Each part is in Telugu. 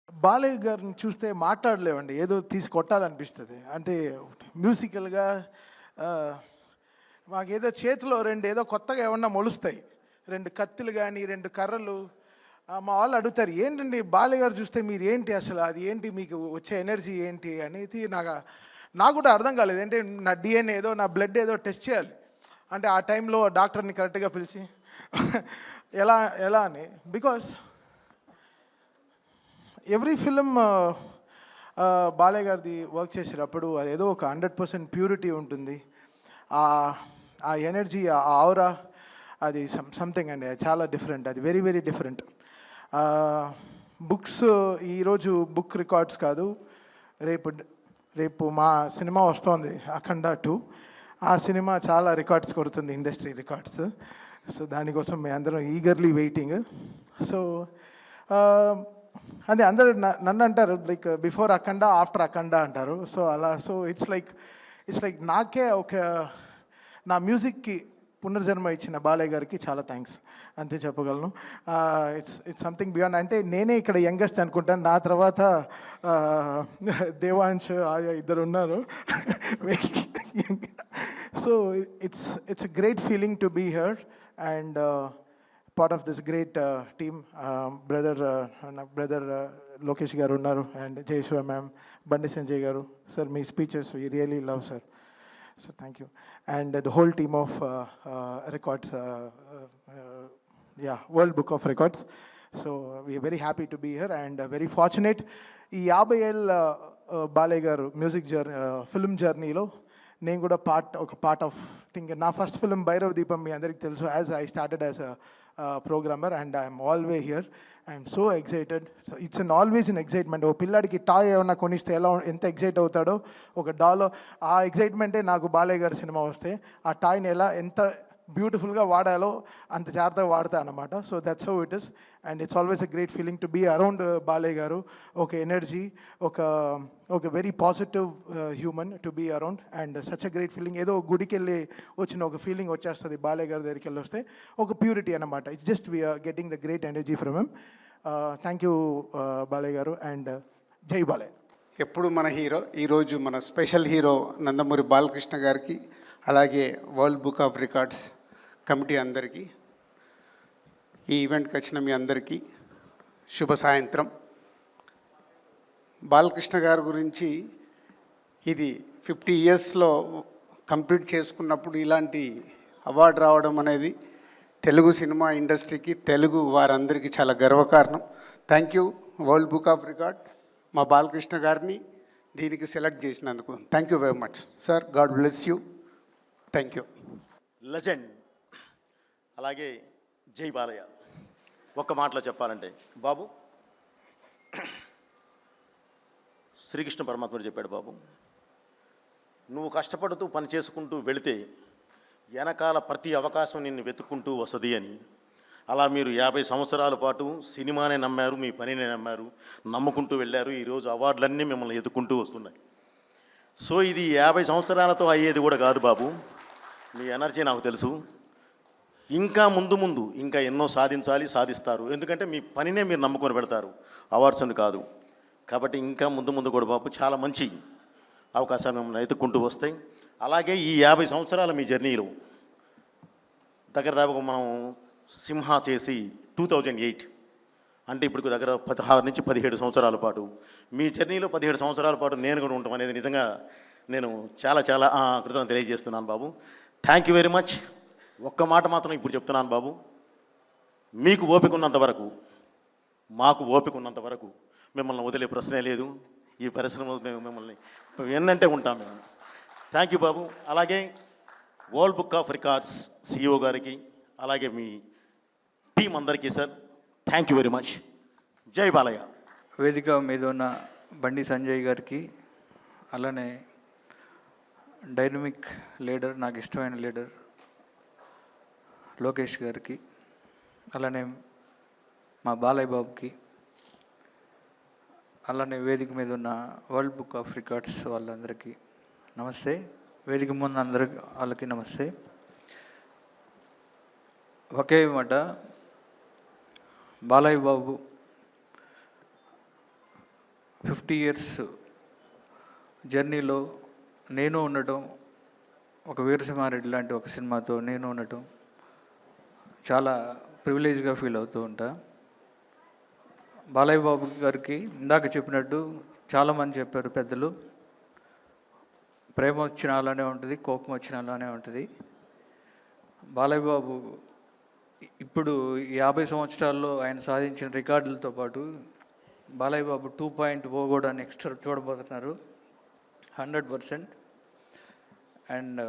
బాలయ్య గారిని చూస్తే మాట్లాడలేమండి. ఏదో తీసి కొట్టాలనిపిస్తది. అంటే మ్యూజికల్‌గా ఆహ్, మాకేదో చేతిలో 2 ఏదో కొత్తగా ఏమన్నా మొలుస్తాయి. 2 కత్తులు గాని, 2 కర్రలు. మా వాళ్ళు అడుగుతారు, "ఏంటండి బాలయ్య గారు చూస్తే మీరేంటి అసలు? అది ఏంటి మీకు వచ్చే ఎనర్జీ ఏంటి?" అనేది నాకు కూడా అర్థం కాలేదు. అంటే నా డీఎన్ఏ ఏదో, నా బ్లడ్ ఏదో టెస్ట్ చేయాలి. అంటే ఆ టైంలో డాక్టర్‌ని కరెక్ట్‌గా పిలిచి ఎలా ఎలా అని. బికాజ్ ఎవ్రీ ఫిల్మ్ బాలయ్య గారిది వర్క్ చేసేటప్పుడు అదేదో ఒక 100% ప్యూరిటీ ఉంటుంది. ఆ ఎనర్జీ, ఆ ఔరా అది సంథింగ్ అండి. అది చాలా డిఫరెంట్. అది వెరీ వెరీ డిఫరెంట్. బుక్స్ ఈరోజు బుక్ రికార్డ్స్ కాదు, రేపు రేపు మా సినిమా వస్తోంది అఖండ 2. ఆ సినిమా చాలా రికార్డ్స్ కొడుతుంది, ఇండస్ట్రీ రికార్డ్స్. సో దానికోసం మేము అందరం ఈగర్లీ వెయిటింగ్. సో అదే అందరూ నన్ను అంటారు లైక్ బిఫోర్ అఖండ ఆఫ్టర్ అఖండ అంటారు. సో అలా సో ఇట్స్ లైక్ నాకే ఒక నా మ్యూజిక్కి పునర్జన్మ ఇచ్చిన బాలయ్య గారికి చాలా థ్యాంక్స్ అంతే చెప్పగలను. It's something beyond. అంటే నేనే ఇక్కడ యంగెస్ట్ అనుకుంటాను. నా తర్వాత దేవాంశ్ ఆర్య ఇద్దరు ఉన్నారు. So it's a great feeling to be here and part of this great team. Brother Lokesh garu unnaru and Jayeshwar ma'am, Bandi Sanjay garu. Sir, my speeches we really love, sir. So thank you. And the whole team of records, World Book of Records. So we are very happy to be here and very fortunate. ఈ 50 ఏళ్ళ బాలయ్య గారు మ్యూజిక్ జర్నీ, ఫిల్మ్ జర్నీలో నేను కూడా ఒక పార్ట్ ఆఫ్ థింక్. నా ఫస్ట్ ఫిల్మ్ భైరవ దీపం మీ అందరికీ తెలుసు. As I started as programmer and I'm always here. I'm so excited. So it's always in excitement. ఓ పిల్లాడికి టాయ్ ఏమన్నా కొనిస్తే ఎంత ఎక్సైట్ అవుతాడో ఒక డాల్, ఆ ఎక్సైట్మెంటే నాకు బాలయ్య గారి సినిమా వస్తే ఆ టాయ్ని ఎంత బ్యూటిఫుల్గా వాడాలో అంత జాగ్రత్తగా వాడతా అన్నమాట. So that's how it is. And it's always a great feeling to be around Balayya garu. ఒక ఎనర్జీ, ఒక very positive human to be around and such a great feeling. ఏదో గుడికి వెళ్ళి వచ్చిన ఒక ఫీలింగ్ వచ్చేస్తుంది బాలయ్య గారి దగ్గరికి వెళ్ళి వస్తే. ఒక ప్యూరిటీ అన్నమాట. It's just we're getting the great energy from him. Thank you Balayya garu and జై బాలయ్య. ఎప్పుడు మన హీరో, ఈరోజు మన స్పెషల్ హీరో నందమూరి బాలకృష్ణ గారికి, అలాగే world book of records committee అందరికీ, ఈ ఈవెంట్కి వచ్చిన మీ అందరికీ శుభ సాయంత్రం. బాలకృష్ణ గారి గురించి ఇది 50 ఇయర్స్లో కంప్లీట్ చేసుకున్నప్పుడు ఇలాంటి అవార్డు రావడం అనేది తెలుగు సినిమా ఇండస్ట్రీకి, తెలుగు వారందరికీ చాలా గర్వకారణం. Thank you world book of record మా బాలకృష్ణ గారిని దీనికి సెలెక్ట్ చేసినందుకు. Thank you very much sir. God bless you. Thank you. Legend. అలాగే జై బాలయ్య. ఒక్క మాటలో చెప్పాలంటే బాబు, శ్రీకృష్ణ పరమాత్ముడు చెప్పాడు, బాబు నువ్వు కష్టపడుతూ పని చేసుకుంటూ వెళితే వెనకాల ప్రతి అవకాశం నిన్ను వెతుక్కుంటూ వస్తుంది అని. అలా మీరు 50 సంవత్సరాల పాటు సినిమానే నమ్మారు, మీ పనినే నమ్మారు, నమ్ముకుంటూ వెళ్ళారు. ఈరోజు అవార్డులన్నీ మిమ్మల్ని ఎత్తుకుంటూ వస్తున్నాయి. సో ఇది 50 సంవత్సరాలతో అయ్యేది కూడా కాదు బాబు. మీ ఎనర్జీ నాకు తెలుసు. ఇంకా ముందు ఇంకా ఎన్నో సాధిస్తారు. ఎందుకంటే మీ పనినే మీరు నమ్ముకొని పెడతారు, అవార్డ్స్ అని కాదు. కాబట్టి ఇంకా ముందు కూడా బాబు చాలా మంచి అవకాశాలు మిమ్మల్ని ఎత్తుక్కుంటూ వస్తాయి. అలాగే ఈ 50 సంవత్సరాల మీ జర్నీలో దగ్గర మనం సింహ చేసి 2008 అంటే ఇప్పుడు దగ్గర 16 నుంచి 17 సంవత్సరాల పాటు మీ జర్నీలో 17 సంవత్సరాల పాటు నేను కూడా ఉంటాం అనేది నిజంగా నేను చాలా కృతజ్ఞతలు తెలియజేస్తున్నాను బాబు. Thank you very much. ఒక్క మాట మాత్రం ఇప్పుడు చెప్తున్నాను బాబు, మీకు ఓపిక ఉన్నంత వరకు, మాకు ఓపిక ఉన్నంత వరకు మిమ్మల్ని వదిలే ప్రశ్నే లేదు. ఈ పరిశ్రమ మేము మిమ్మల్ని ఎన్నంటే ఉంటాం మేము. థ్యాంక్ యూ బాబు. అలాగే world book of records CEO గారికి, అలాగే మీ టీం అందరికీ sir thank you very much. జై బాలయ్య. వేదిక మీద ఉన్న బండి సంజయ్ గారికి, అలానే డైనమిక్ లీడర్, నాకు ఇష్టమైన లీడర్ లోకేష్ గారికి, అలానే మా బాలయ్య బాబుకి, అలానే వేదిక మీద ఉన్న వరల్డ్ బుక్ ఆఫ్ రికార్డ్స్ వాళ్ళందరికీ నమస్తే. వేదిక ముందు అందరికి వాళ్ళకి నమస్తే. ఒకే మాట, బాలయ్య బాబు 50 ఇయర్స్ జర్నీలో నేను ఉండటం, ఒక వీరసింహారెడ్డి లాంటి ఒక సినిమాతో నేను ఉండటం చాలా ప్రివిలేజ్గా ఫీల్ అవుతూ ఉంటా. బాలయ్య బాబు గారికి ఇందాక చెప్పినట్టు చాలామంది చెప్పారు పెద్దలు, ప్రేమ వచ్చిన అలానే ఉంటుంది, కోపం వచ్చిన అలానే ఉంటుంది. బాలయ్య బాబు ఇప్పుడు 50 సంవత్సరాల్లో ఆయన సాధించిన రికార్డులతో పాటు బాలయ్య బాబు 2.0 కూడా నెక్స్ట్ చూడబోతున్నారు 100%. And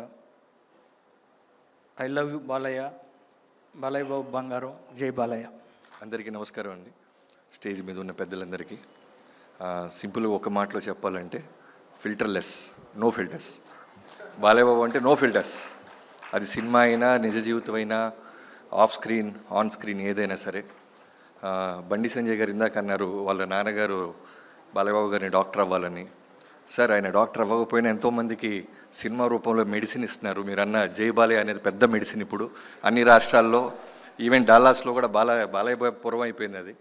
I love you Balayya, Balayya Babu బంగారం, జై బాలయ్య. అందరికీ నమస్కారం అండి. స్టేజ్ మీద ఉన్న పెద్దలందరికీ సింపుల్గా ఒక మాటలో చెప్పాలంటే filterless, no filters. Balayya Babu అంటే నో ఫిల్టర్స్. అది సినిమా అయినా, నిజ జీవితం అయినా, ఆఫ్ స్క్రీన్, ఆన్ స్క్రీన్ ఏదైనా సరే. బండి సంజయ్ గారు ఇందాక అన్నారు వాళ్ళ నాన్నగారు బాలయ్య బాబు గారిని డాక్టర్ అవ్వాలని. సార్, ఆయన డాక్టర్ అవ్వకపోయినా ఎంతోమందికి సినిమా రూపంలో మెడిసిన్ ఇస్తున్నారు. మీరు అన్న జై బాలయ్య అనేది పెద్ద మెడిసిన్ ఇప్పుడు అన్ని రాష్ట్రాల్లో, ఈవెన్ డాలాస్లో కూడా బాలయ్య బాబు పురం అయిపోయింది అది.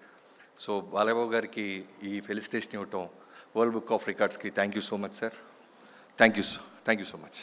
సో బాలయ్య బాబు గారికి ఈ ఫెలిసిటేషన్ ఇవ్వటం వరల్డ్ బుక్ ఆఫ్ రికార్డ్స్కి thank you so much sir. Thank you so much.